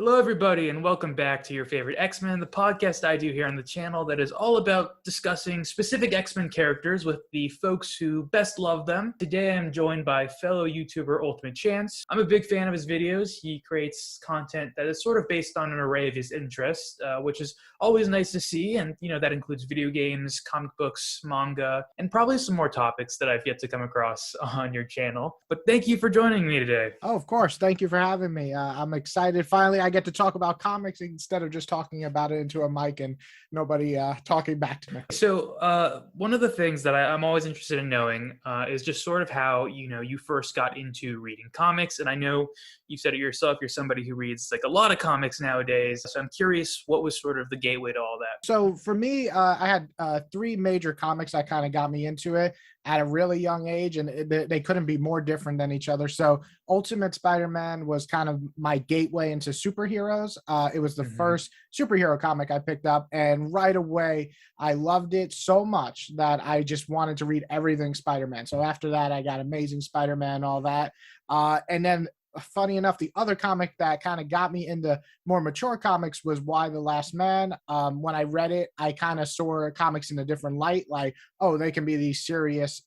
Hello, everybody, and welcome back to your favorite X-Men, the podcast I do here on the channel that is all about discussing specific X-Men characters with the folks who best love them. Today, I'm joined by fellow YouTuber UltimateChance. I'm a big fan of his videos. He creates content that is sort of based on an array of his interests, which is always nice to see, and that includes video games, comic books, manga, and probably some more topics that I've yet to come across on your channel. But thank you for joining me today. Oh, of course. Thank you for having me. I'm excited. Finally, I get to talk about comics instead of just talking about it into a mic and nobody talking back to me. So one of the things that I'm always interested in knowing is just sort of how, you first got into reading comics. And I know you said it yourself, you're somebody who reads like a lot of comics nowadays. So I'm curious, what was sort of the gateway to all that? So for me, I had three major comics that kind of got me into it at a really young age, and they couldn't be more different than each other. So Ultimate Spider-Man was kind of my gateway into superheroes. It was the first superhero comic I picked up, and right away I loved it so much that I just wanted to read everything Spider-Man. So after that, I got Amazing Spider-Man, all that. And then funny enough, the other comic that kind of got me into more mature comics was Why the Last Man. When I read it, I kind of saw comics in a different light, like, oh, they can be these serious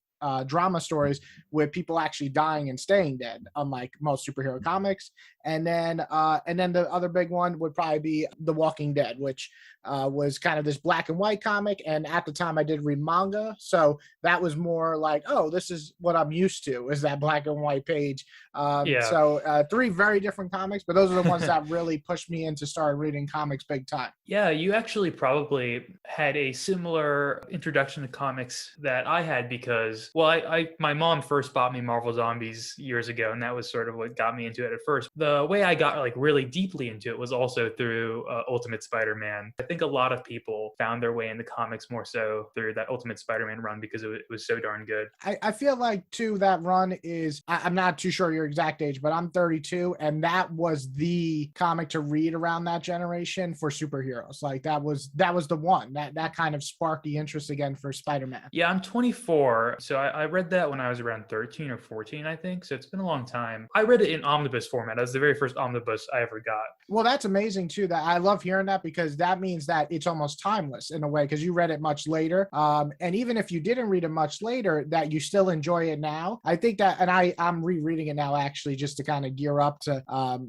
drama stories with people actually dying and staying dead, unlike most superhero comics. And then the other big one would probably be The Walking Dead, which was kind of this black and white comic. And at the time I did read manga. So that was more like, oh, this is what I'm used to, is that black and white page. So three very different comics, but those are the ones that really pushed me into start reading comics big time. Yeah, you actually probably had a similar introduction to comics that I had because, well, my mom first bought me Marvel Zombies years ago, and that was sort of what got me into it at first. The way I got like really deeply into it was also through Ultimate Spider-Man. I think a lot of people found their way into comics more so through that Ultimate Spider-Man run because it was so darn good. I feel like too that run is, I'm not too sure your exact age, but I'm 32, and that was the comic to read around that generation for superheroes. Like that was the one that kind of sparked the interest again for Spider-Man. Yeah, I'm 24, so I read that when I was around 13 or 14, I think. So it's been a long time. I read it in omnibus format. That was the very first omnibus I ever got. Well, that's amazing too. That I love hearing that, because that means that it's almost timeless in a way, because you read it much later. And even if you didn't read it much later, that you still enjoy it now. I think that, and I'm rereading it now actually, just to kind of gear up to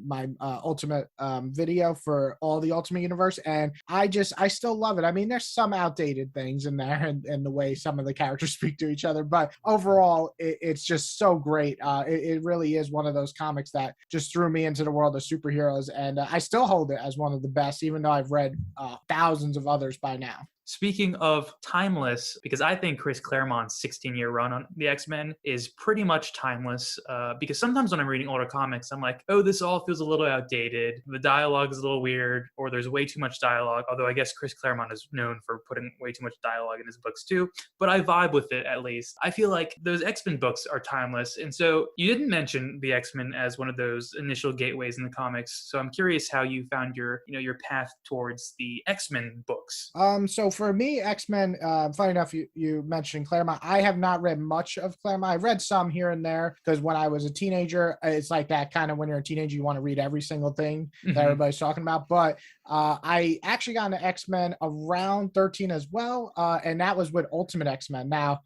my Ultimate video for all the Ultimate Universe. And I still love it. I mean, there's some outdated things in there and the way some of the characters speak to each other, but overall, it's just so great. It really is one of those comics that just threw me into the world of superheroes, and I still hold it as one of the best, even though I've read thousands of others by now. Speaking of timeless, because I think Chris Claremont's 16-year run on the X-Men is pretty much timeless, because sometimes when I'm reading older comics, I'm like, oh, this all feels a little outdated. The dialogue is a little weird, or there's way too much dialogue, although I guess Chris Claremont is known for putting way too much dialogue in his books too, but I vibe with it at least. I feel like those X-Men books are timeless, and so you didn't mention the X-Men as one of those initial gateways in the comics, so I'm curious how you found your path towards the X-Men books. So for me, X-Men, funny enough, you mentioned Claremont. I have not read much of Claremont. I've read some here and there, because when I was a teenager, it's like that kind of, when you're a teenager, you want to read every single thing that everybody's talking about. But I actually got into X-Men around 13 as well, and that was with Ultimate X-Men. Now,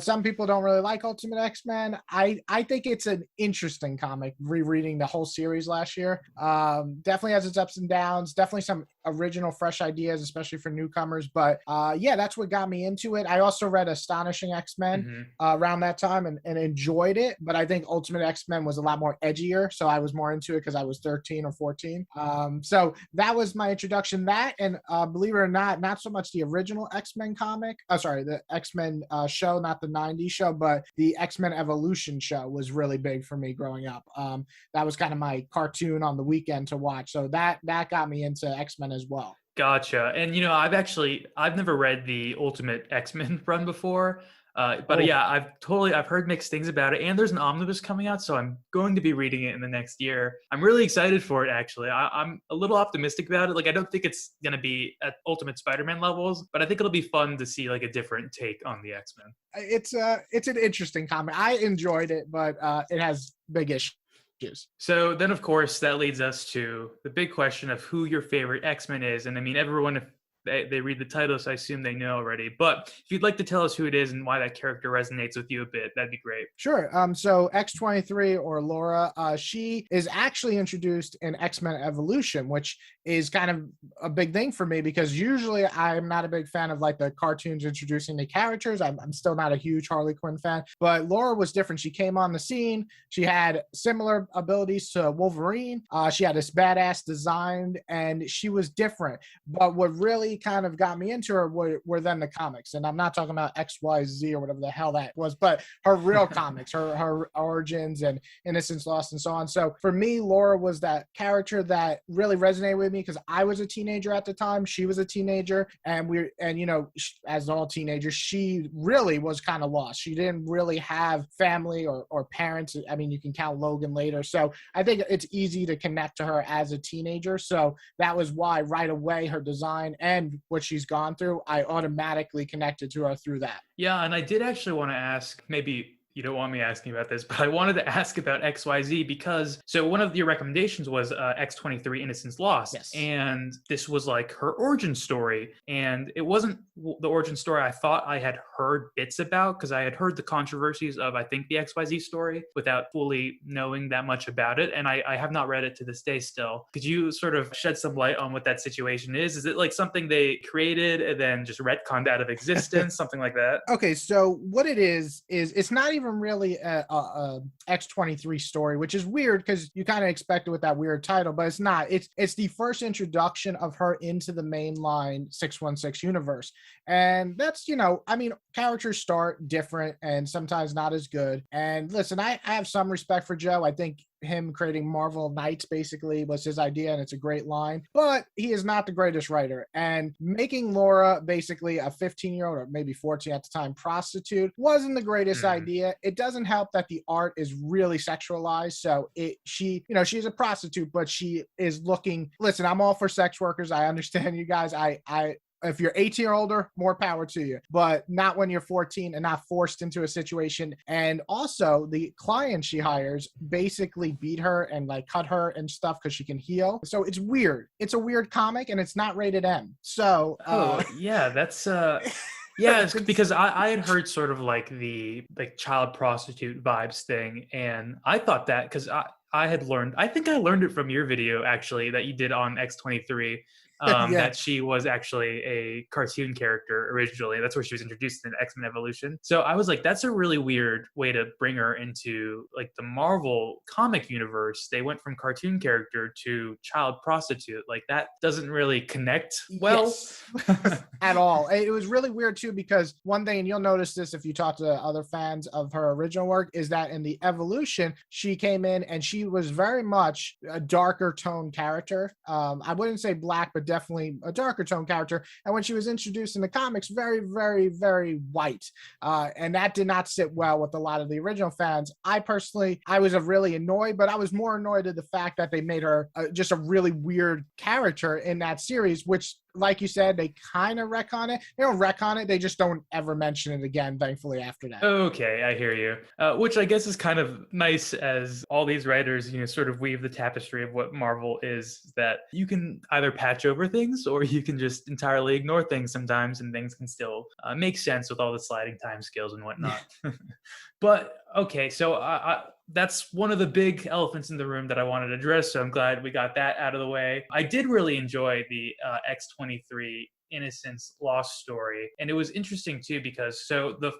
some people don't really like Ultimate X-Men. I think it's an interesting comic, rereading the whole series last year. Definitely has its ups and downs, definitely some original, fresh ideas, especially for newcomers. But yeah, that's what got me into it. I also read Astonishing X-Men around that time and enjoyed it. But I think Ultimate X-Men was a lot more edgier, so I was more into it because I was 13 or 14. So that was my introduction. That, and believe it or not so much the original X-Men comic. The X-Men show, not the 90s show, but the X-Men Evolution show was really big for me growing up. That was kind of my cartoon on the weekend to watch. So that got me into X-Men as well. Gotcha. And I've never read the Ultimate X-Men run before. But yeah, I've heard mixed things about it, and there's an omnibus coming out, so I'm going to be reading it in the next year. I'm really excited for it, actually. I'm a little optimistic about it. Like, I don't think it's going to be at Ultimate Spider-Man levels, but I think it'll be fun to see like a different take on the X-Men. It's an interesting comic. I enjoyed it, but it has big issues. So then, of course, that leads us to the big question of who your favorite X-Men is. And I mean, everyone, if they read the title, so I assume they know already. But if you'd like to tell us who it is and why that character resonates with you a bit, that'd be great. Sure. So X-23, or Laura, she is actually introduced in X-Men Evolution, which is kind of a big thing for me because usually I'm not a big fan of like the cartoons introducing the characters. I'm still not a huge Harley Quinn fan, but Laura was different. She came on the scene. She had similar abilities to Wolverine. She had this badass design and she was different. But what really kind of got me into her were then the comics. And I'm not talking about XYZ or whatever the hell that was, but her real comics, her origins and Innocence Lost and so on. So for me, Laura was that character that really resonated with me because I was a teenager at the time. She was a teenager, and you know, as all teenagers, she really was kind of lost. She didn't really have family or parents. I mean, you can count Logan later. So I think it's easy to connect to her as a teenager. So that was why right away her design and what she's gone through, I automatically connected to her through that. Yeah, and I did actually want to ask, maybe you don't want me asking about this, but I wanted to ask about XYZ because, so one of your recommendations was X-23 Innocence Lost. Yes. And this was like her origin story. And it wasn't the origin story I thought I had heard bits about because I had heard the controversies of, I think, the XYZ story without fully knowing that much about it. And I have not read it to this day still. Could you sort of shed some light on what that situation is? Is it like something they created and then just retconned out of existence, something like that? Okay, so what it is it's not even really a X-23 story, which is weird because you kind of expect it with that weird title, but it's not. It's the first introduction of her into the mainline 616 universe. And that's, you know, I mean, characters start different and sometimes not as good. And listen, I have some respect for Joe. I think him creating Marvel Knights basically was his idea, and it's a great line, but he is not the greatest writer. And making Laura basically a 15-year-old or maybe 14 at the time prostitute wasn't the greatest idea. It doesn't help that the art is really sexualized. So she's a prostitute, but she is looking, listen, I'm all for sex workers. I understand you guys. If you're 18 or older, more power to you, but not when you're 14 and not forced into a situation. And also the client she hires basically beat her and like cut her and stuff because she can heal. So it's weird. It's a weird comic and it's not rated M. So, yeah, that's, yeah, it's because I had heard sort of like the child prostitute vibes thing. And I thought that because I had learned, I think I learned it from your video actually that you did on X-23. Yeah. That she was actually a cartoon character originally. That's where she was introduced in X-Men Evolution. So I was like, that's a really weird way to bring her into like the Marvel comic universe. They went from cartoon character to child prostitute. Like that doesn't really connect well. Yes. At all. It was really weird too, because one thing, and you'll notice this if you talk to other fans of her original work, is that in the Evolution, she came in and she was very much a darker tone character. I wouldn't say black, but definitely a darker tone character. And when she was introduced in the comics, very, very, very white. And that did not sit well with a lot of the original fans. I was really annoyed, but I was more annoyed at the fact that they made her just a really weird character in that series, which, like you said, they kind of retcon it. They don't retcon it. They just don't ever mention it again, thankfully, after that. Okay, I hear you. Which I guess is kind of nice as all these writers, sort of weave the tapestry of what Marvel is, that you can either patch over things or you can just entirely ignore things sometimes and things can still make sense with all the sliding time scales and whatnot. But, okay, so that's one of the big elephants in the room that I wanted to address, so I'm glad we got that out of the way. I did really enjoy the X-23 Innocence Lost story, and it was interesting too because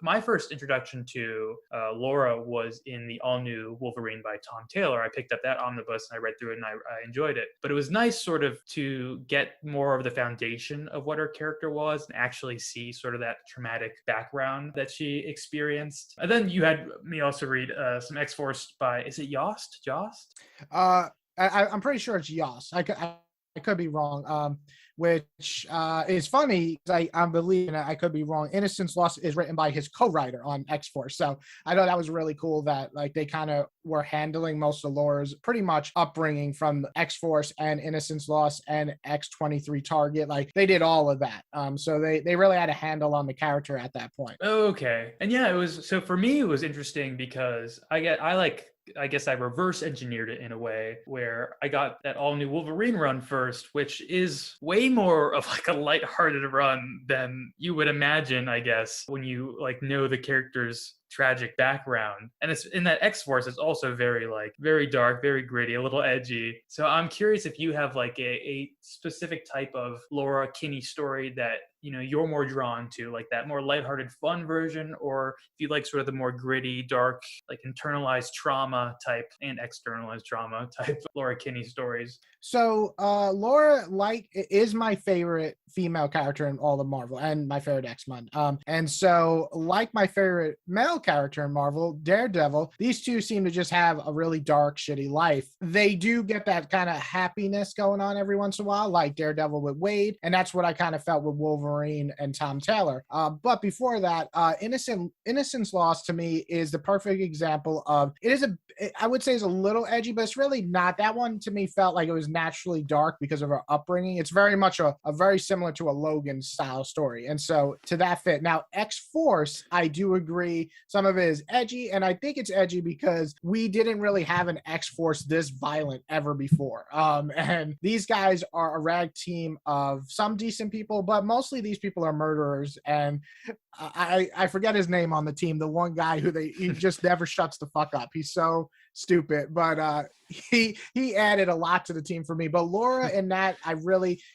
my first introduction to Laura was in the All-New Wolverine by Tom Taylor. I picked up that omnibus and I read through it and I enjoyed it. But it was nice sort of to get more of the foundation of what her character was and actually see sort of that traumatic background that she experienced. And then you had me also read some X-Force by, is it Jost? I'm pretty sure it's Jost. I could be wrong. Which is funny. I believe, and I could be wrong, Innocence Lost is written by his co-writer on X-Force. So I thought that was really cool that like they kind of were handling most of Laura's pretty much upbringing from X-Force and Innocence Lost and X-23 Target. Like they did all of that. So they really had a handle on the character at that point. Okay. And yeah, for me, it was interesting because I like I guess I reverse engineered it in a way where I got that all new Wolverine run first, which is way more of like a lighthearted run than you would imagine, I guess, when you like know the character's tragic background. And it's in that X-Force, it's also very like very dark, very gritty, a little edgy. So I'm curious if you have like a specific type of Laura Kinney story that you're more drawn to, like that more lighthearted fun version, or if you like sort of the more gritty, dark, like internalized trauma type and externalized trauma type Laura Kinney stories. So Laura is my favorite female character in all of Marvel and my favorite X-Men. And so like my favorite male character in Marvel, Daredevil, these two seem to just have a really dark, shitty life. They do get that kind of happiness going on every once in a while, like Daredevil with Wade, and that's what I kind of felt with Wolverine and Tom Taylor. But before that, Innocence Lost to me is the perfect example of I would say it's a little edgy, but it's really not. That one to me felt like it was naturally dark because of her upbringing. It's very much a very similar to a Logan style story. And so to that fit. Now, X-Force, I do agree. Some of it is edgy, and I think it's edgy because we didn't really have an X-Force this violent ever before. And these guys are a rag team of some decent people, but mostly these people are murderers. And I forget his name on the team, the one guy he just never shuts the fuck up. He's so stupid, but he added a lot to the team for me. But Laura in that,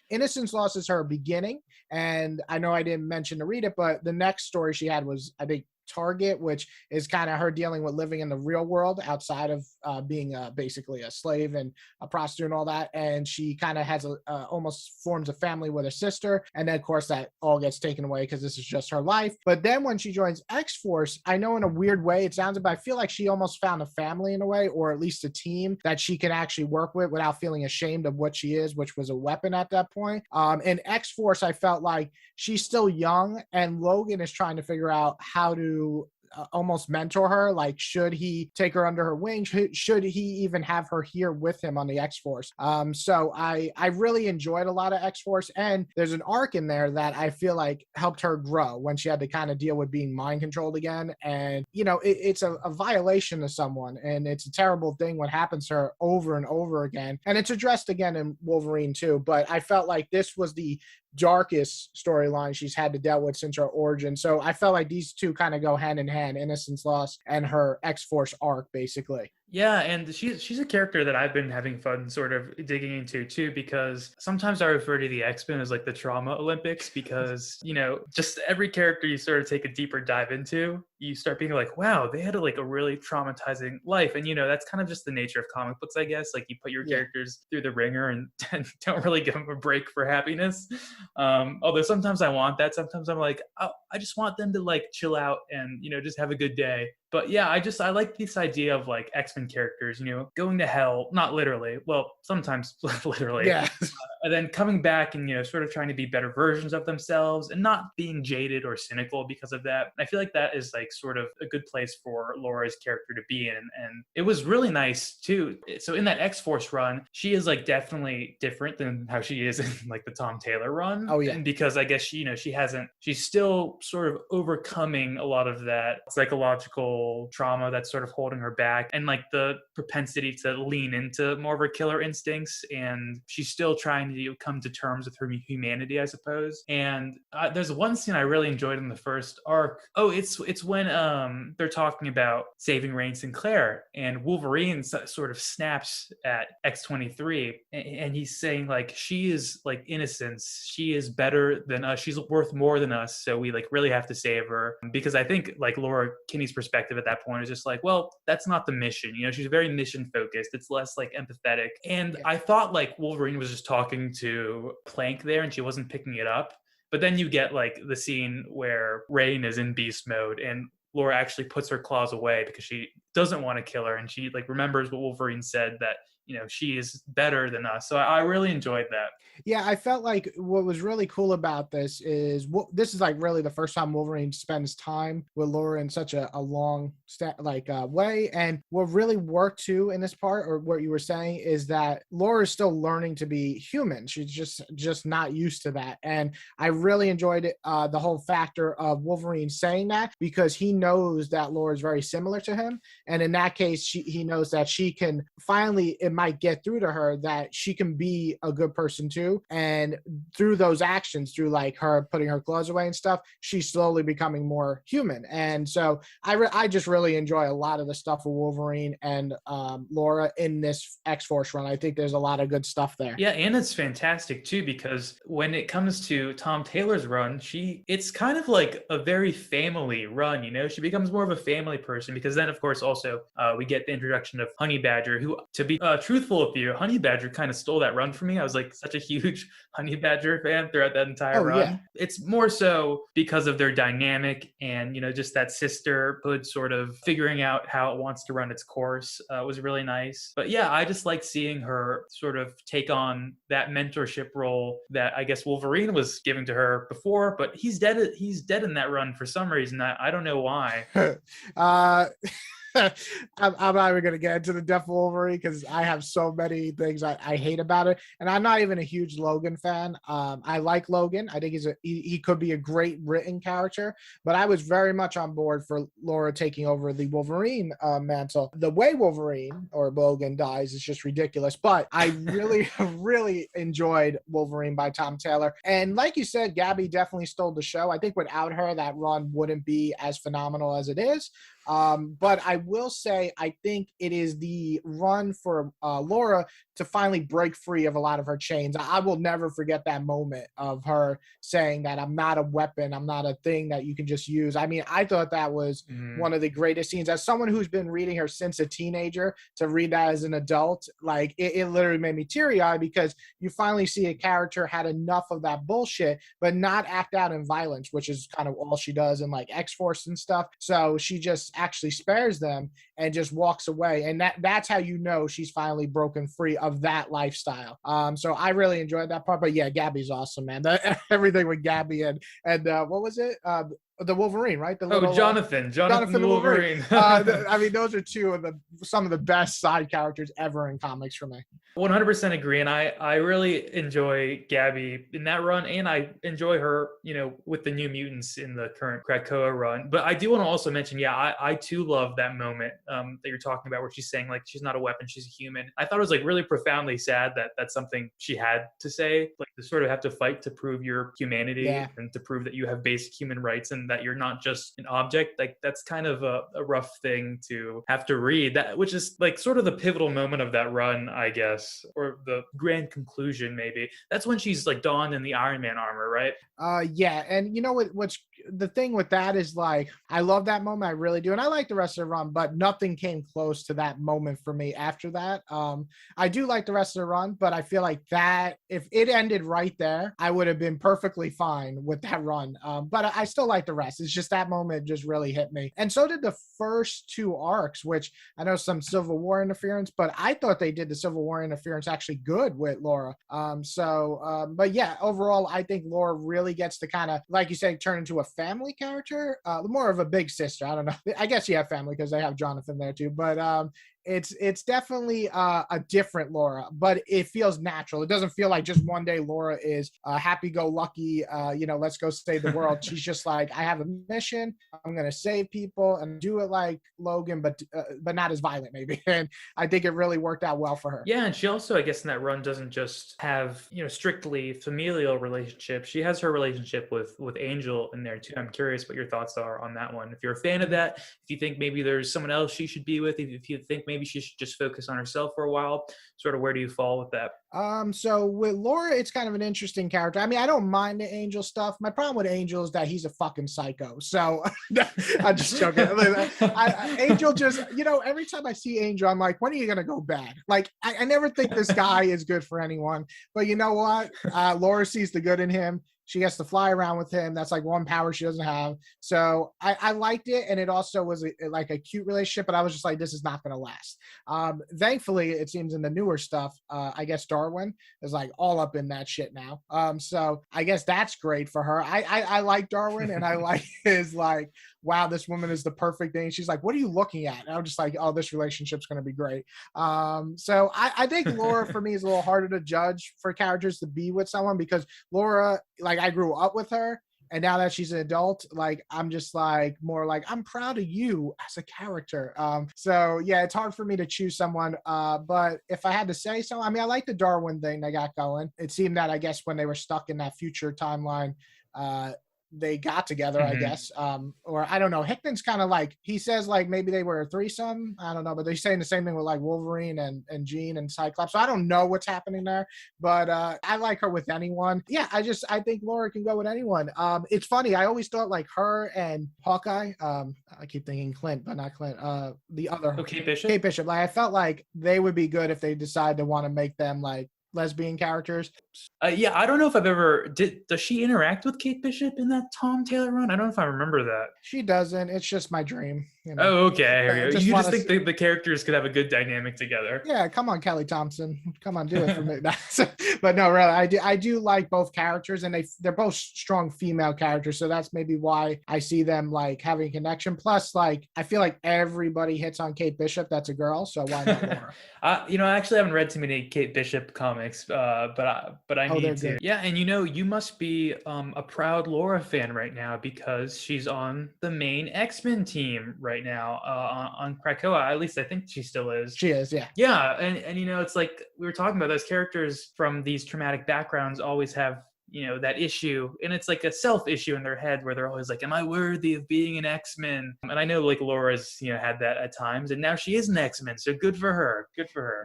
Innocence Lost is her beginning, and I know I didn't mention to read it, but the next story she had was, I think, Target, which is kind of her dealing with living in the real world outside of being basically a slave and a prostitute and all that. And she kind of has almost forms a family with her sister. And then, of course, that all gets taken away because this is just her life. But then when she joins X-Force, I know in a weird way it sounds, but I feel like she almost found a family in a way, or at least a team that she can actually work with without feeling ashamed of what she is, which was a weapon at that point. In X-Force, I felt like she's still young, and Logan is trying to figure out how to almost mentor her. Like, should he take her under her wing? Should he even have her here with him on the X-Force? So I really enjoyed a lot of X-Force, and there's an arc in there that I feel like helped her grow when she had to kind of deal with being mind controlled again. And, it's a violation of someone, and it's a terrible thing what happens to her over and over again. And it's addressed again in Wolverine too, but I felt like this was the darkest storyline she's had to deal with since her origin. So I felt like these two kind of go hand in hand, Innocence Lost and her X-Force arc, basically. Yeah, and she's a character that I've been having fun sort of digging into too, because sometimes I refer to the X-Men as like the trauma Olympics, because just every character you sort of take a deeper dive into, you start being like, wow, they had a really traumatizing life. And that's kind of just the nature of comic books, I guess. Like, you put your characters through the ringer and don't really give them a break for happiness. Although sometimes I want that. Sometimes I'm like, oh, I just want them to like chill out and just have a good day. But yeah, I like this idea of like X-Men characters, going to hell, not literally, well, sometimes literally, Yeah. And then coming back and sort of trying to be better versions of themselves and not being jaded or cynical because of that. I feel like that is like sort of a good place for Laura's character to be in, and it was really nice too. So in that X-Force run, she is like definitely different than how she is in like the Tom Taylor run. Oh yeah. And because I guess she's still sort of overcoming a lot of that psychological trauma that's sort of holding her back, and like the propensity to lean into more of her killer instincts, and she's still trying to come to terms with her humanity, I suppose. And there's one scene I really enjoyed in the first arc. Oh, it's when they're talking about saving Rain Sinclair, and Wolverine sort of snaps at X-23, and he's saying like, she is like Innocence, she is better than us, she's worth more than us, so we like really have to save her. Because I think like Laura Kinney's perspective at that point is just like, well, that's not the mission, she's very mission focused, it's less like empathetic. And I thought like Wolverine was just talking to Plank there and she wasn't picking it up, but then you get like the scene where Rain is in beast mode and Laura actually puts her claws away because she doesn't want to kill her, and she like remembers what Wolverine said, that she is better than us. So I really enjoyed that. Yeah, I felt like what was really cool about this is this is like really the first time Wolverine spends time with Laura in such a long way. And what really worked too in this part, or what you were saying, is that Laura is still learning to be human. She's just not used to that. And I really enjoyed it, the whole factor of Wolverine saying that, because he knows that Laura is very similar to him. And in that case, he knows that she can finally, it might get through to her that she can be a good person too. And through those actions, through like her putting her clothes away and stuff, she's slowly becoming more human. And so I just really enjoy a lot of the stuff with Wolverine and Laura in this X-Force run. I think there's a lot of good stuff there. Yeah, and it's fantastic too, because when it comes to Tom Taylor's run, it's kind of like a very family run, she becomes more of a family person, because then of course also we get the introduction of Honey Badger, who, to be truthful with you, Honey Badger kind of stole that run for me. I was like such a huge Honey Badger fan throughout that entire run. Yeah. It's more so because of their dynamic and, just that sisterhood sort of figuring out how it wants to run its course was really nice. But yeah, I just like seeing her sort of take on that mentorship role that I guess Wolverine was giving to her before, but he's dead in that run for some reason. I don't know why. I'm not even going to get into the death of Wolverine, because I have so many things I hate about it. And I'm not even a huge Logan fan. I like Logan. I think he could be a great written character, but I was very much on board for Laura taking over the Wolverine mantle. The way Wolverine or Logan dies is just ridiculous, but I really, really enjoyed Wolverine by Tom Taylor. And like you said, Gabby definitely stole the show. I think without her, that run wouldn't be as phenomenal as it is. But I will say, I think it is the run for Laura to finally break free of a lot of her chains. I will never forget that moment of her saying that I'm not a weapon, I'm not a thing that you can just use. I mean, I thought that was one of the greatest scenes. As someone who's been reading her since a teenager, to read that as an adult, like it literally made me teary-eyed, because you finally see a character had enough of that bullshit, but not act out in violence, which is kind of all she does in like X-Force and stuff. So she just actually spares them and just walks away, and that's how she's finally broken free of that lifestyle. So I really enjoyed that part. But yeah, Gabby's awesome, man. Everything with Gabby and what was it, the Wolverine, right? Jonathan the Wolverine. I mean, those are some of the best side characters ever in comics for me. 100% agree. And I really enjoy Gabby in that run, and I enjoy her, with the New Mutants in the current Krakoa run. But I do want to also mention, I too love that moment that you're talking about, where she's saying like she's not a weapon, she's a human. I thought it was like really profoundly sad that that's something she had to say, like to sort of have to fight to prove your humanity and to prove that you have basic human rights and that you're not just an object. Like that's kind of a rough thing to have to read, that which is like sort of the pivotal moment of that run, I guess, or the grand conclusion maybe. That's when she's like donned in the Iron Man armor, right? Yeah. And you know what's the thing with that is, like, I love that moment, I really do, and I like the rest of the run, but nothing came close to that moment for me after that. I do like the rest of the run, but I feel like that if it ended right there, I would have been perfectly fine with that run. But I still like the rest. It's just that moment just really hit me. And so did the first two arcs, which I know some Civil War interference, but I thought they did the Civil War interference actually good with Laura. But yeah, overall, I think Laura really gets to kind of, like you say, turn into a family character, more of a big sister. I don't know. I guess you have family because they have Jonathan there too, but it's definitely a different Laura, but it feels natural. It doesn't feel like just one day Laura is happy-go-lucky, let's go save the world. She's just like, I have a mission, I'm gonna save people and do it like Logan, but not as violent maybe. And I think it really worked out well for her. Yeah, and she also, I guess, in that run doesn't just have strictly familial relationships. She has her relationship with Angel in there too. I'm curious what your thoughts are on that one. If you're a fan of that, if you think maybe there's someone else she should be with, if you think maybe she should just focus on herself for a while, sort of where do you fall with that? So with Laura, it's kind of an interesting character. I mean, I don't mind the Angel stuff. My problem with Angel is that he's a fucking psycho. So I'm just joking. Angel just, every time I see Angel, I'm like, when are you going to go bad? Like, I never think this guy is good for anyone, but you know what? Laura sees the good in him. She gets to fly around with him. That's like one power she doesn't have. So I liked it, and it also was like a cute relationship. But I was just like, this is not going to last. Thankfully, it seems in the newer stuff, I guess Darwin is like all up in that shit now. So I guess that's great for her. I like Darwin, and I like his like, wow, this woman is the perfect thing. She's like, what are you looking at? And I'm just like, oh, this relationship's going to be great. So I think Laura for me is a little harder to judge for characters to be with someone, because Laura, like, I grew up with her. And now that she's an adult, like, I'm just like more like, I'm proud of you as a character. So yeah, it's hard for me to choose someone. But if I had to say so, I mean, I like the Darwin thing they got going. It seemed that, I guess, when they were stuck in that future timeline, they got together, I guess. Or I don't know. Hickman's kind of like, he says like maybe they were a threesome. I don't know, but they're saying the same thing with like Wolverine and Jean and Cyclops. So I don't know what's happening there, but I like her with anyone. Yeah, I think Laura can go with anyone. It's funny. I always thought like her and Hawkeye. I keep thinking Clint, but not Clint. The other Kate Bishop. Kate Bishop. Like, I felt like they would be good if they decide to want to make them like lesbian characters. Yeah, I don't know if I've ever does she interact with Kate Bishop in that Tom Taylor run? I don't know if I remember that. She doesn't. It's just my dream. You know? Oh, okay. You just think to... the characters could have a good dynamic together. Yeah, come on, Kelly Thompson. Come on, do it for me. But no, really, I do like both characters, and they're both strong female characters. So that's maybe why I see them like having a connection. Plus, like, I feel like everybody hits on Kate Bishop. That's a girl. So why not Laura? I actually haven't read too many Kate Bishop comics, but I need to. Good. Yeah, and you must be a proud Laura fan right now, because she's on the main X-Men team right now on Krakoa. At least I think she still is. She is, yeah. Yeah, and it's like we were talking about, those characters from these traumatic backgrounds always have that issue, and it's like a self issue in their head where they're always like, am I worthy of being an X-Men? And I know like Laura's had that at times, and now she is an X-Men, so good for her.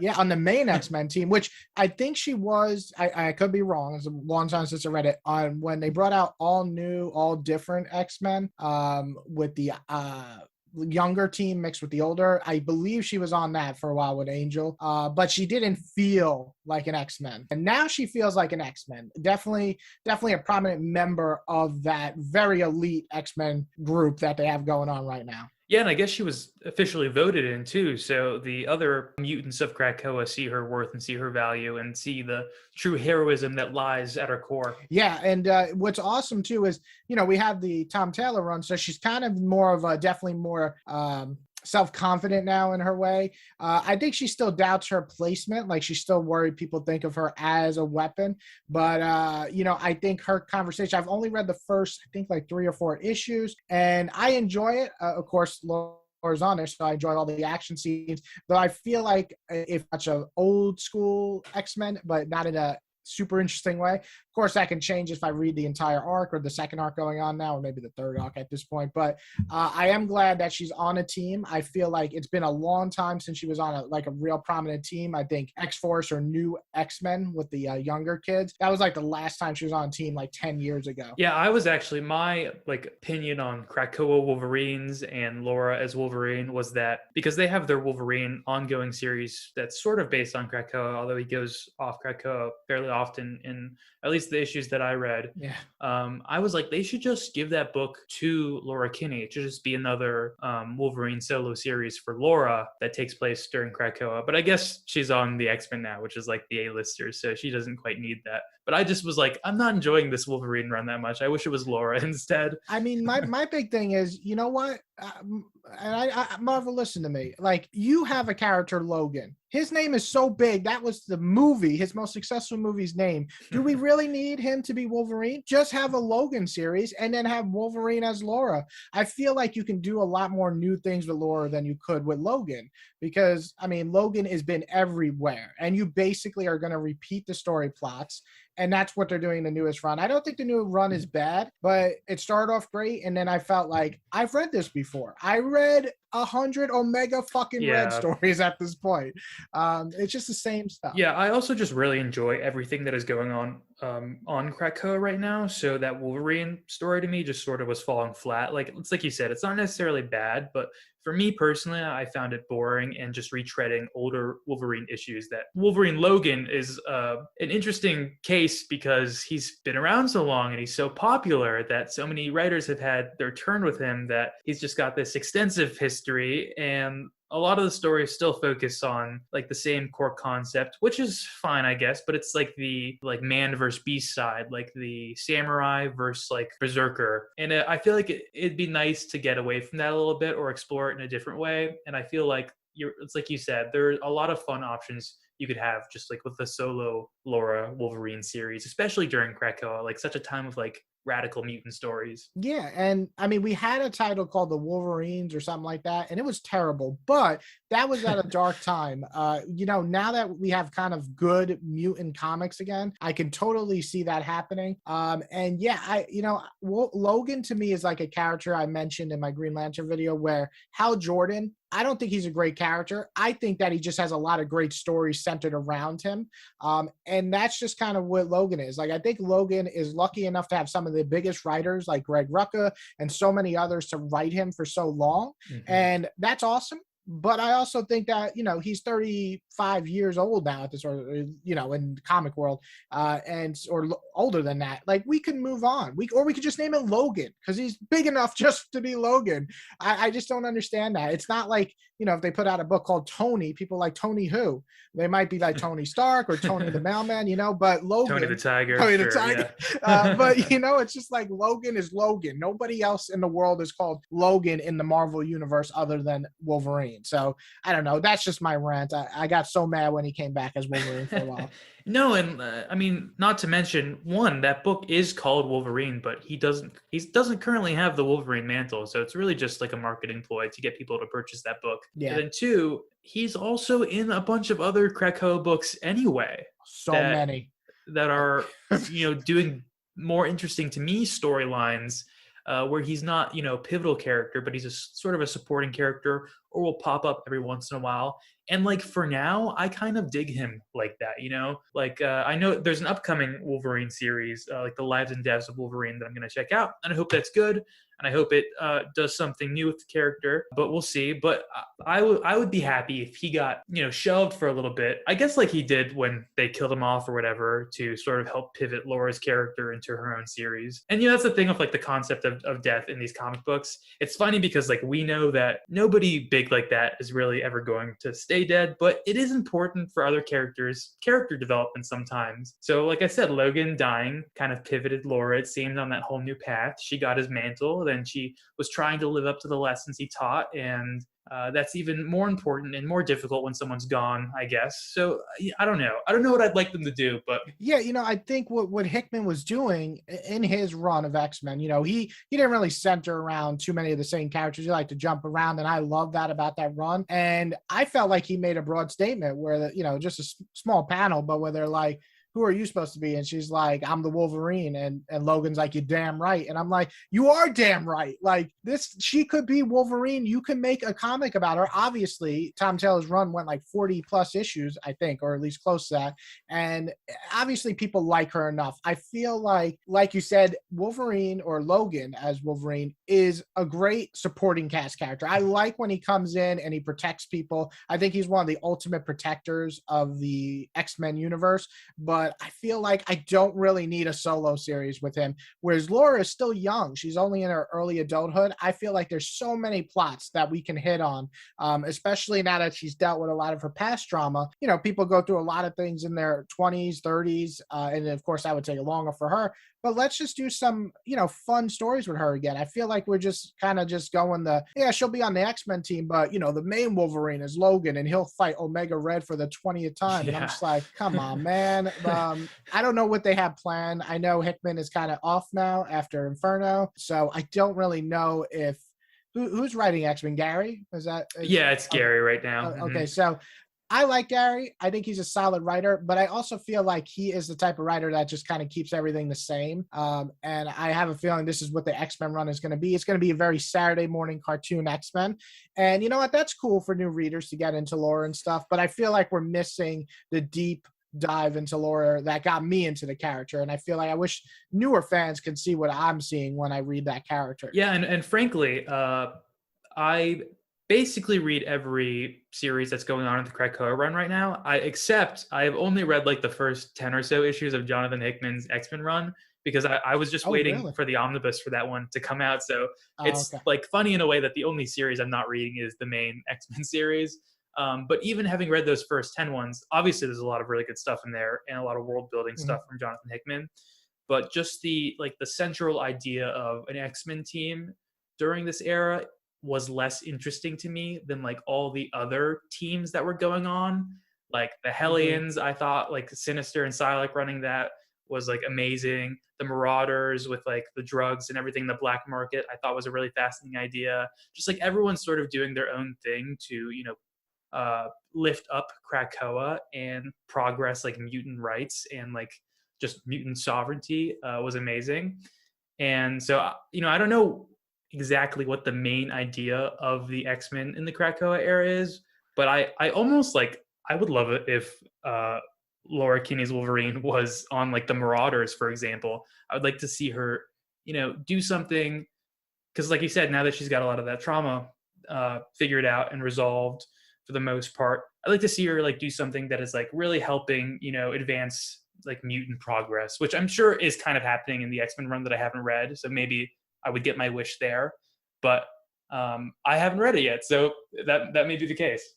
Yeah, on the main X-Men team, which I think she was, I could be wrong, it's a long time since I read it, on when they brought out all new, all different X-Men with the younger team mixed with the older. I believe she was on that for a while with Angel, but she didn't feel like an X-Men, and now she feels like an X-Men. Definitely a prominent member of that very elite X-Men group that they have going on right now. Yeah, and I guess she was officially voted in too, so the other mutants of Krakoa see her worth and see her value and see the true heroism that lies at her core. Yeah, and what's awesome too is, we have the Tom Taylor run, so she's kind of more of a, definitely more self-confident now in her way. I think she still doubts her placement. Like, she's still worried people think of her as a weapon. But, I think her conversation, I've only read the first, I think, like 3 or 4 issues, and I enjoy it. Of course, Laura's on there, so I enjoy all the action scenes. Though I feel like if much of old school X-Men, but not in a super interesting way. Of course, that can change if I read the entire arc or the second arc going on now, or maybe the third arc at this point. But I am glad that she's on a team. I feel like it's been a long time since she was on a real prominent team. I think X-Force or New X-Men with the younger kids. That was like the last time she was on a team, like 10 years ago. Yeah, I was actually, my opinion on Krakoa Wolverines and Laura as Wolverine was that because they have their Wolverine ongoing series that's sort of based on Krakoa, although he goes off Krakoa fairly often in at least the issues that I read. Yeah. I was like, they should just give that book to Laura Kinney. It should just be another Wolverine solo series for Laura that takes place during Krakoa. But I guess she's on the X-Men now, which is like the A-listers, so she doesn't quite need that. But I just was like, I'm not enjoying this Wolverine run that much. I wish it was Laura instead. I mean, my big thing is, you know what? Marvel, listen to me. Like, you have a character, Logan. His name is so big. That was the movie, his most successful movie's name. Do we really need him to be Wolverine? Just have a Logan series and then have Wolverine as Laura. I feel like you can do a lot more new things with Laura than you could with Logan, because, I mean, Logan has been everywhere, and you basically are going to repeat the story plots. And that's what they're doing in the newest run. I don't think the new run is bad, but it started off great. And then I felt like I've read this before. I read 100 Omega fucking Red stories at this point. It's just the same stuff. Yeah, I also just really enjoy everything that is going on Krakoa right now. So that Wolverine story to me just sort of was falling flat. Like, it's like you said, it's not necessarily bad, but For me personally, I found it boring and just retreading older Wolverine issues. That Wolverine Logan is an interesting case because he's been around so long and he's so popular that so many writers have had their turn with him, that he's just got this extensive history, and a lot of the stories still focus on like the same core concept, which is fine, I guess, but it's like the like man versus beast side, like the samurai versus like berserker. And I feel like it'd be nice to get away from that a little bit or explore it in a different way. And I feel like it's like you said, there are a lot of fun options you could have just like with the solo Laura Wolverine series, especially during Krakoa, like such a time of like radical mutant stories. Yeah, and I mean, we had a title called The Wolverines or something like that, and it was terrible, but that was at a dark time. Now that we have kind of good mutant comics again, I can totally see that happening. And yeah, Logan to me is like a character I mentioned in my Green Lantern video, where Hal Jordan, I don't think he's a great character. I think that he just has a lot of great stories centered around him. And that's just kind of what Logan is. Like, I think Logan is lucky enough to have some of the biggest writers like Greg Rucka and so many others to write him for so long. Mm-hmm. And that's awesome. But I also think that, he's 35 years old now at this, or, in the comic world, or older than that. Like, we can move on. We could just name it Logan because he's big enough just to be Logan. I just don't understand that. It's not like, if they put out a book called Tony, people like Tony who? They might be like Tony Stark or Tony the Mailman, but Logan. Tony the Tiger. Tony the Tiger. Yeah. But, it's just like Logan is Logan. Nobody else in the world is called Logan in the Marvel universe other than Wolverine. So I don't know. That's just my rant. I got so mad when he came back as Wolverine for a while. No, and I mean, not to mention, that book is called Wolverine, but he doesn't currently have the Wolverine mantle, so it's really just like a marketing ploy to get people to purchase that book. Yeah. And then two, he's also in a bunch of other Krakoa books anyway. So many that are doing more interesting to me storylines. Where he's not, pivotal character, but he's a sort of a supporting character, or will pop up every once in a while. And like for now, I kind of dig him like that, I know there's an upcoming Wolverine series, like the Lives and Deaths of Wolverine, that I'm going to check out, and I hope that's good. And I hope it does something new with the character, but we'll see. But I would be happy if he got, shelved for a little bit. I guess like he did when they killed him off or whatever, to sort of help pivot Laura's character into her own series. And that's the thing of like the concept of death in these comic books. It's funny because like we know that nobody big like that is really ever going to stay dead, but it is important for other characters' character development sometimes. So like I said, Logan dying kind of pivoted Laura, it seemed, on that whole new path. She got his mantle. Then she was trying to live up to the lessons he taught, and that's even more important and more difficult when someone's gone, I guess. So I don't know what I'd like them to do, but yeah, I think what Hickman was doing in his run of X-Men, he didn't really center around too many of the same characters. He liked to jump around, and I love that about that run. And I felt like he made a broad statement where just a small panel, but where they're like, who are you supposed to be? And she's like, I'm the Wolverine. And Logan's like, you're damn right. And I'm like, you are damn right. Like, she could be Wolverine. You can make a comic about her. Obviously, Tom Taylor's run went like 40 plus issues, I think, or at least close to that. And obviously people like her enough. I feel like you said, Wolverine, or Logan as Wolverine, is a great supporting cast character. I like when he comes in and he protects people. I think he's one of the ultimate protectors of the X-Men universe. But I feel like I don't really need a solo series with him. Whereas Laura is still young. She's only in her early adulthood. I feel like there's so many plots that we can hit on, especially now that she's dealt with a lot of her past trauma. People go through a lot of things in their 20s, 30s, and of course that would take longer for her. But let's just do some, fun stories with her again. I feel like we're just kind of just going she'll be on the X-Men team, but, the main Wolverine is Logan, and he'll fight Omega Red for the 20th time. And I'm just like, come on, man. I don't know what they have planned. I know Hickman is kind of off now after Inferno. So I don't really know if who's writing X-Men. Gary? Yeah, it's Gary right now. Okay, so I like Gary. I think he's a solid writer, but I also feel like he is the type of writer that just kind of keeps everything the same. And I have a feeling this is what the X-Men run is going to be. It's going to be a very Saturday morning cartoon X-Men. And you know what? That's cool for new readers to get into Laura and stuff. But I feel like we're missing the deep dive into Laura that got me into the character. And I feel like I wish newer fans could see what I'm seeing when I read that character. Yeah, and frankly, I basically read every series that's going on in the Krakoa run right now. Except I've only read like the first 10 or so issues of Jonathan Hickman's X-Men run because I was just Oh, waiting really? for the omnibus for that one to come out. So Oh, it's okay. like funny in a way that the only series I'm not reading is the main X-Men series. But even having read those first 10 ones, obviously there's a lot of really good stuff in there and a lot of world building Mhm. stuff from Jonathan Hickman. But just the central idea of an X-Men team during this era was less interesting to me than like all the other teams that were going on. Like the Agreed. Hellions, I thought like Sinister and Psylocke running that was like amazing. The Marauders with like the drugs and everything, the black market, I thought was a really fascinating idea. Just like everyone's sort of doing their own thing to, lift up Krakoa and progress like mutant rights and like just mutant sovereignty was amazing. And so, I don't know exactly what the main idea of the X-Men in the Krakoa era is, but I almost like I would love it if Laura Kinney's Wolverine was on like the Marauders, for example. I would like to see her, do something because, like you said, now that she's got a lot of that trauma figured out and resolved for the most part, I'd like to see her like do something that is like really helping, advance like mutant progress, which I'm sure is kind of happening in the X-Men run that I haven't read. So maybe I would get my wish there, but I haven't read it yet, so that may be the case.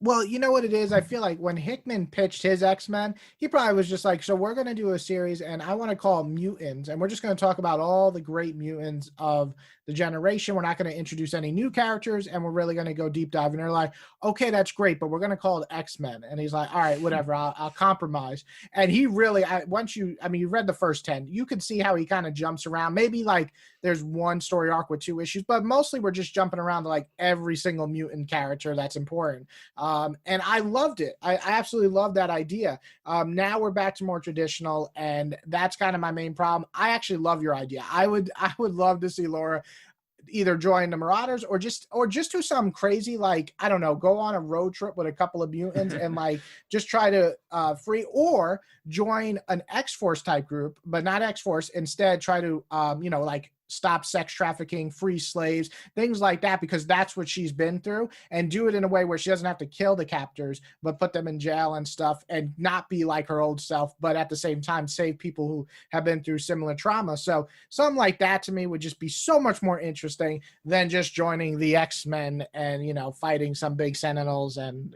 Well, you know what it is? I feel like when Hickman pitched his X-Men, he probably was just like, so we're going to do a series and I want to call mutants. And we're just going to talk about all the great mutants of the generation. We're not going to introduce any new characters and we're really going to go deep dive. And they're like, okay, that's great, but we're going to call it X-Men. And he's like, all right, whatever, I'll compromise. And he really, you read the first 10, you could see how he kind of jumps around. Maybe like there's one story arc with 2 issues, but mostly we're just jumping around to like every single mutant character that's important. And I loved it. I absolutely love that idea. Now we're back to more traditional, and that's kind of my main problem. I actually love your idea. I would love to see Laura either join the Marauders or just do some crazy, like, I don't know, go on a road trip with a couple of mutants and like just try to free, or join an X-Force type group, but not X-Force. Instead, try to like stop sex trafficking, free slaves, things like that, because that's what she's been through, and do it in a way where she doesn't have to kill the captors, but put them in jail and stuff, and not be like her old self, but at the same time save people who have been through similar trauma. So something like that to me would just be so much more interesting than just joining the X-Men and, fighting some big Sentinels and,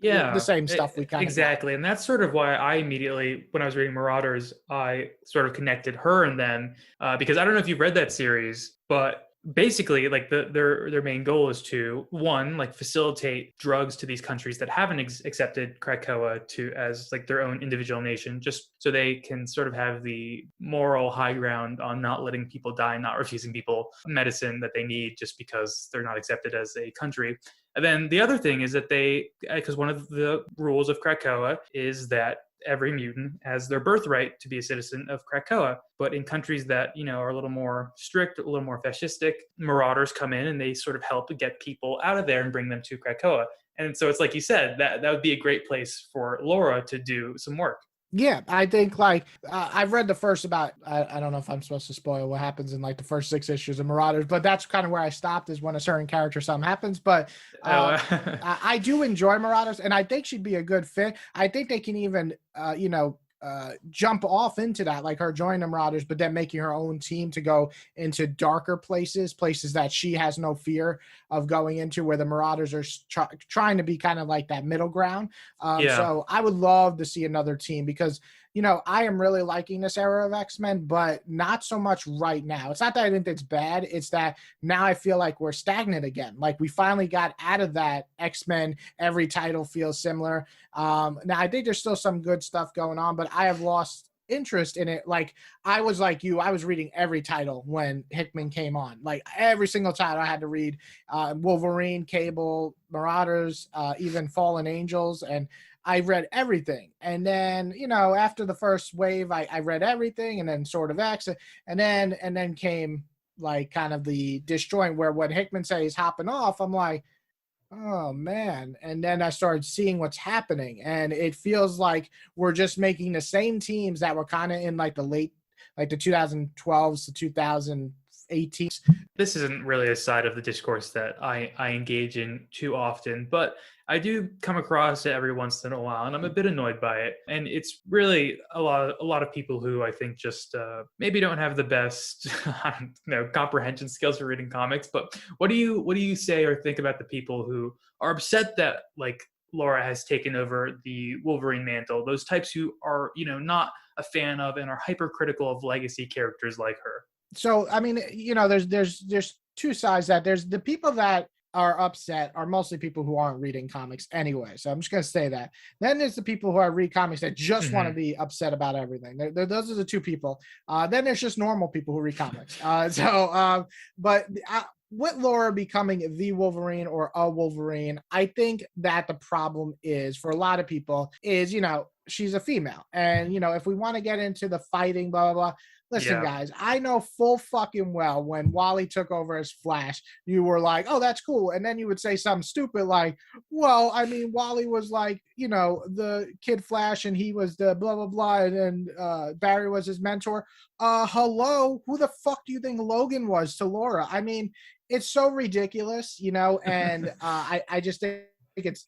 the Yeah, same stuff we kind of got. exactly. And that's sort of why I immediately, when I was reading Marauders, I sort of connected her and them because I don't know if you've read that series, but basically, like their main goal is to one, like facilitate drugs to these countries that haven't accepted Krakoa to as like their own individual nation, just so they can sort of have the moral high ground on not letting people die, not refusing people medicine that they need just because they're not accepted as a country. And then the other thing is that because one of the rules of Krakoa is that every mutant has their birthright to be a citizen of Krakoa. But in countries that, are a little more strict, a little more fascistic, Marauders come in and they sort of help get people out of there and bring them to Krakoa. And so it's like you said, that would be a great place for Laura to do some work. Yeah, I think like I've read the first about I don't know if I'm supposed to spoil what happens in like the first 6 issues of Marauders, but that's kind of where I stopped, is when a certain character something happens. But Oh, I do enjoy Marauders, and I think she'd be a good fit. I think they can even jump off into that, like her joining the Marauders, but then making her own team to go into darker places that she has no fear of going into, where the Marauders are trying to be kind of like that middle ground. yeah. So I would love to see another team, because I am really liking this era of X-Men, but not so much right now. It's not that I think it's bad. It's that now I feel like we're stagnant again. Like we finally got out of that X-Men, every title feels similar. Now I think there's still some good stuff going on, but I have lost interest in it. Like I was like you, I was reading every title when Hickman came on. Like every single title I had to read, Wolverine, Cable, Marauders, even Fallen Angels, and I read everything. And then, after the first wave, I read everything, and then Sword of X, and then came like kind of the disjoint, where when Hickman says he's hopping off, I'm like, oh man. And then I started seeing what's happening, and it feels like we're just making the same teams that were kind of in like the late, like the 2012s to 2000 18. This isn't really a side of the discourse that I engage in too often, but I do come across it every once in a while, and I'm a bit annoyed by it. And it's really a lot of people who I think just maybe don't have the best I don't know, comprehension skills for reading comics. But what do you say or think about the people who are upset that like Laura has taken over the Wolverine mantle? Those types who are not a fan of and are hypercritical of legacy characters like her. So I mean, there's two sides. That there's the people that are upset are mostly people who aren't reading comics anyway. So I'm just gonna say that. Then there's the people who are read comics that just want to be upset about everything. Those are the two people. Then there's just normal people who read comics. But with Laura becoming the Wolverine or a Wolverine, I think that the problem is for a lot of people is she's a female, and if we want to get into the fighting, blah blah blah. Listen, guys, I know full fucking well when Wally took over as Flash, you were like, oh, that's cool. And then you would say something stupid like, well, I mean, Wally was like, the Kid Flash and he was the blah, blah, blah. And Barry was his mentor. Hello? Who the fuck do you think Logan was to Laura? I mean, it's so ridiculous, and I just think it's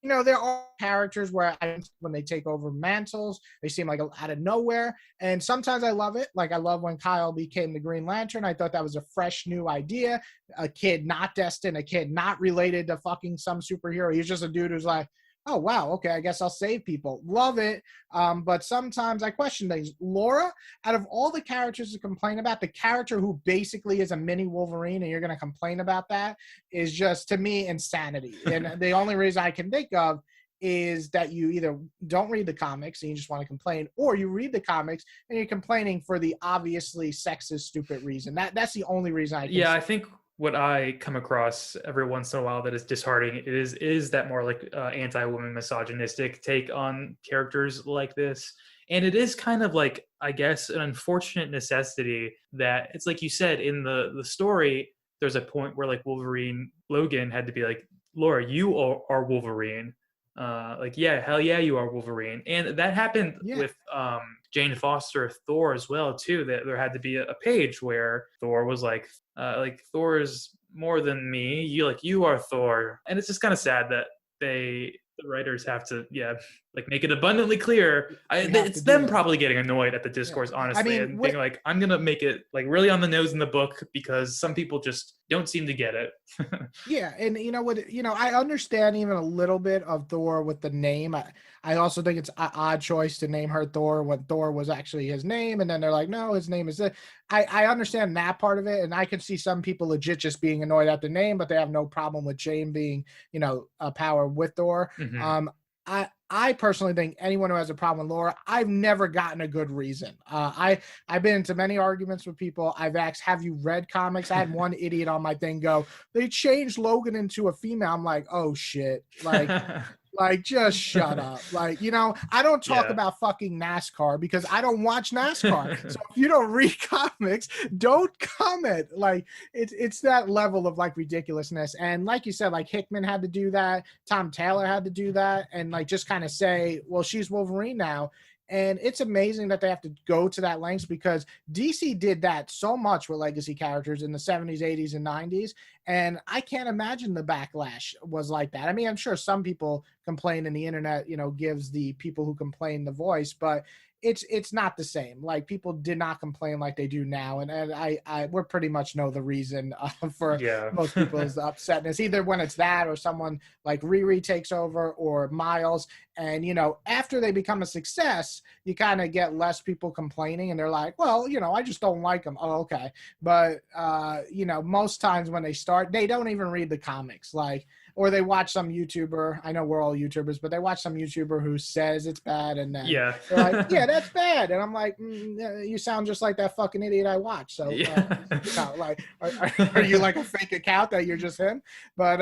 there are characters where when they take over mantles, they seem like out of nowhere. And sometimes I love it. Like I love when Kyle became the Green Lantern. I thought that was a fresh new idea. A kid not destined, a kid not related to fucking some superhero. He's just a dude who's like, oh, wow, okay, I guess I'll save people. Love it. But sometimes I question things. Laura, out of all the characters to complain about, the character who basically is a mini Wolverine, and you're going to complain about that, is just, to me, insanity. And the only reason I can think of is that you either don't read the comics and you just want to complain, or you read the comics and you're complaining for the obviously sexist, stupid reason. That's the only reason I can I think what I come across every once in a while that is disheartening is that more like anti-woman misogynistic take on characters like this. And it is kind of like, I guess, an unfortunate necessity that it's like you said in the story, there's a point where like Logan had to be like, Laura, you are Wolverine. Yeah, hell yeah, you are Wolverine. And that happened with Jane Foster Thor as well too. That there had to be a page where Thor was like Thor is more than me. You are Thor. And it's just kind of sad that the writers have to make it abundantly clear. It's them probably getting annoyed at the discourse, honestly, and being like, I'm gonna make it like really on the nose in the book because some people just don't seem to get it. Yeah, and I understand even a little bit of Thor with the name. I also think it's an odd choice to name her Thor when Thor was actually his name, and then they're like, no, his name is this. I understand that part of it, and I can see some people legit just being annoyed at the name, but they have no problem with Jane being, a power with Thor. Mm-hmm. I personally think anyone who has a problem with Laura, I've never gotten a good reason. I've been into many arguments with people. I've asked, have you read comics? I had one idiot on my thing go, they changed Logan into a female. I'm like, oh shit. Like, just shut up. Like, I don't talk about fucking NASCAR because I don't watch NASCAR. So if you don't read comics, don't comment. Like, it's that level of like ridiculousness. And like you said, like Hickman had to do that. Tom Taylor had to do that. And like, just kind of say, well, she's Wolverine now. And it's amazing that they have to go to that lengths because DC did that so much with legacy characters in the 70s, 80s, and 90s. And I can't imagine the backlash was like that. I mean, I'm sure some people complain and the internet, gives the people who complain the voice, but it's not the same. Like people did not complain like they do now. And I we pretty much know the reason for most people is the upsetness, either when it's that or someone like Riri takes over or Miles. And, after they become a success, you kind of get less people complaining and they're like, well, I just don't like them. Oh, okay. But, most times when they start, they don't even read the comics, or they watch some YouTuber. I know we're all YouTubers, but they watch some YouTuber who says it's bad. And then they're like, yeah, that's bad. And I'm like, you sound just like that fucking idiot I watch. So are you like a fake account that you're just him? But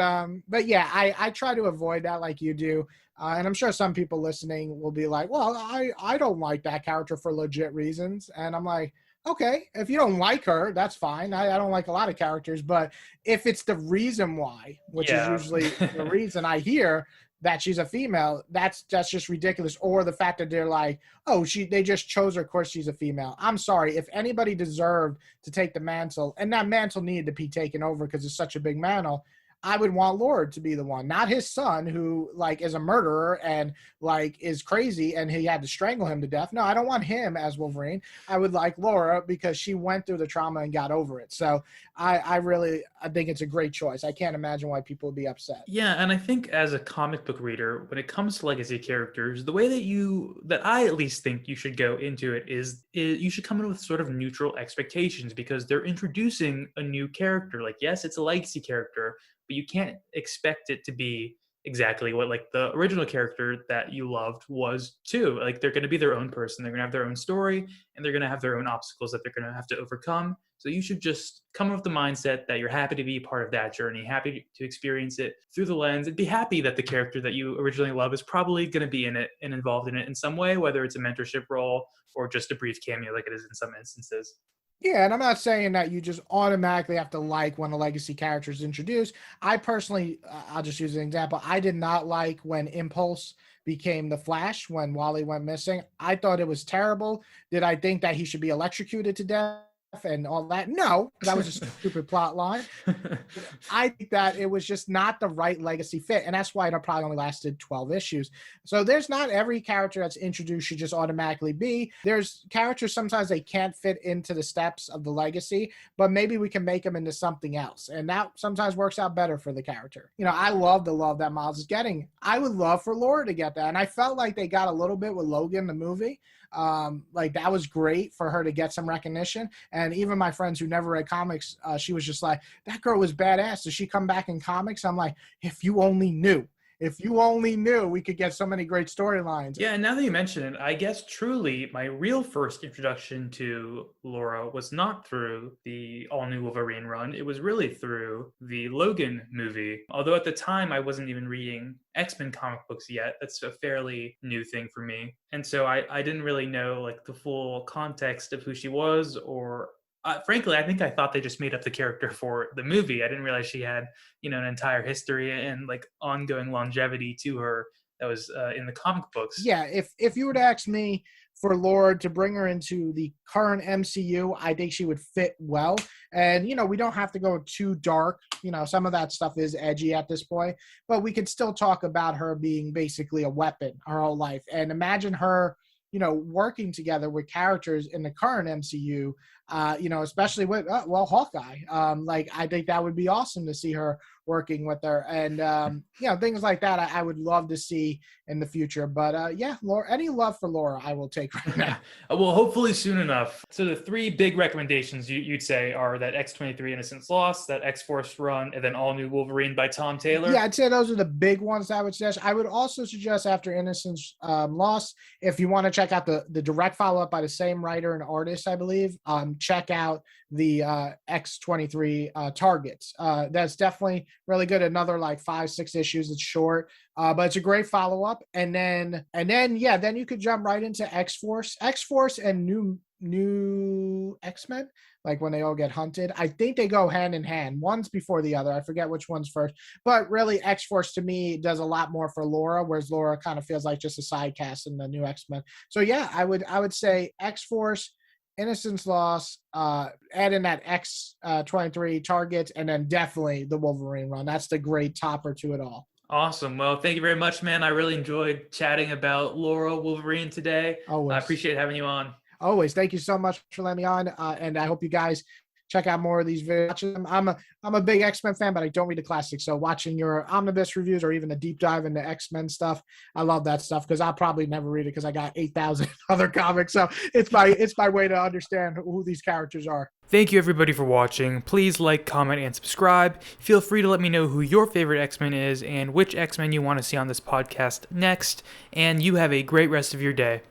yeah, I try to avoid that like you do. And I'm sure some people listening will be like, well, I don't like that character for legit reasons. And I'm like, okay, if you don't like her, that's fine. I don't like a lot of characters, but if it's the reason why, which is usually the reason I hear, that she's a female, that's just ridiculous. Or the fact that they're like, oh, they just chose her, of course she's a female. I'm sorry, if anybody deserved to take the mantle, and that mantle needed to be taken over because it's such a big mantle, I would want Lord to be the one, not his son, who like is a murderer and like is crazy and he had to strangle him to death. No, I don't want him as Wolverine. I would like Laura because she went through the trauma and got over it. So I think it's a great choice. I can't imagine why people would be upset. Yeah, and I think as a comic book reader, when it comes to legacy characters, the way that I at least think you should go into it is you should come in with sort of neutral expectations, because they're introducing a new character. Like, yes, it's a legacy character, but you can't expect it to be exactly what like the original character that you loved was too. Like, they're going to be their own person. They're going to have their own story, and they're going to have their own obstacles that they're going to have to overcome. So you should just come with the mindset that you're happy to be part of that journey, happy to experience it through the lens, and be happy that the character that you originally love is probably going to be in it and involved in it in some way, whether it's a mentorship role or just a brief cameo like it is in some instances. Yeah, and I'm not saying that you just automatically have to like when a legacy character is introduced. I personally, I'll just use an example. I did not like when Impulse became the Flash when Wally went missing. I thought it was terrible. Did I think that he should be electrocuted to death and all that? No, that was a stupid plot line. I think that it was just not the right legacy fit, and that's why it probably only lasted 12 issues. So there's not every character that's introduced should just automatically be. There's characters sometimes they can't fit into the steps of the legacy, but maybe we can make them into something else, and that sometimes works out better for the character. You know, I love the love that Miles is getting. I would love for Laura to get that, and I felt like they got a little bit with Logan the movie. Like that was great for her to get some recognition. And even my friends who never read comics, she was just like, that girl was badass. Does she come back in comics? I'm like, if you only knew. If you only knew, we could get so many great storylines. Yeah, and now that you mention it, I guess truly my real first introduction to Laura was not through the All-New Wolverine run. It was really through the Logan movie. Although at the time I wasn't even reading X-Men comic books yet. That's a fairly new thing for me. And so I didn't really know like the full context of who she was, or frankly, I think I thought they just made up the character for the movie. I didn't realize she had, an entire history and like ongoing longevity to her that was in the comic books. Yeah, if you were to ask me for Laura to bring her into the current MCU, I think she would fit well. And, we don't have to go too dark. Some of that stuff is edgy at this point, but we could still talk about her being basically a weapon her whole life. And imagine her, working together with characters in the current MCU, especially with, Hawkeye. I think that would be awesome to see her working with her, and things like that I would love to see in the future. But Laura, any love for Laura I will take right now. Well, hopefully soon enough. So the three big recommendations you'd say are that X-23 Innocence Lost, that X-Force run, and then All-New Wolverine by Tom Taylor. Yeah, I'd say those are the big ones I would suggest. I would also suggest after Innocence Lost, if you want to check out the direct follow-up by the same writer and artist, I believe, check out the X-23 Targets. That's definitely really good. Another like 5-6 issues. It's short, but it's a great follow-up. And then you could jump right into X-Force and new X-Men, like when they all get hunted. I think they go hand in hand. One's before the other. I forget which one's first, but really X-Force to me does a lot more for Laura, whereas Laura kind of feels like just a side cast in the new X-Men. So yeah, I would say X-Force, Innocence Lost, add in that X-23 Targets, and then definitely the Wolverine run. That's the great topper to it all. Awesome. Well, thank you very much, man. I really enjoyed chatting about Laura Wolverine today. Always. I appreciate having you on. Always. Thank you so much for letting me on, and I hope you guys check out more of these videos. I'm a big X-Men fan, but I don't read the classics. So watching your omnibus reviews or even a deep dive into X-Men stuff, I love that stuff because I'll probably never read it because I got 8,000 other comics. So it's my way to understand who these characters are. Thank you everybody for watching. Please like, comment, and subscribe. Feel free to let me know who your favorite X-Men is and which X-Men you want to see on this podcast next. And you have a great rest of your day.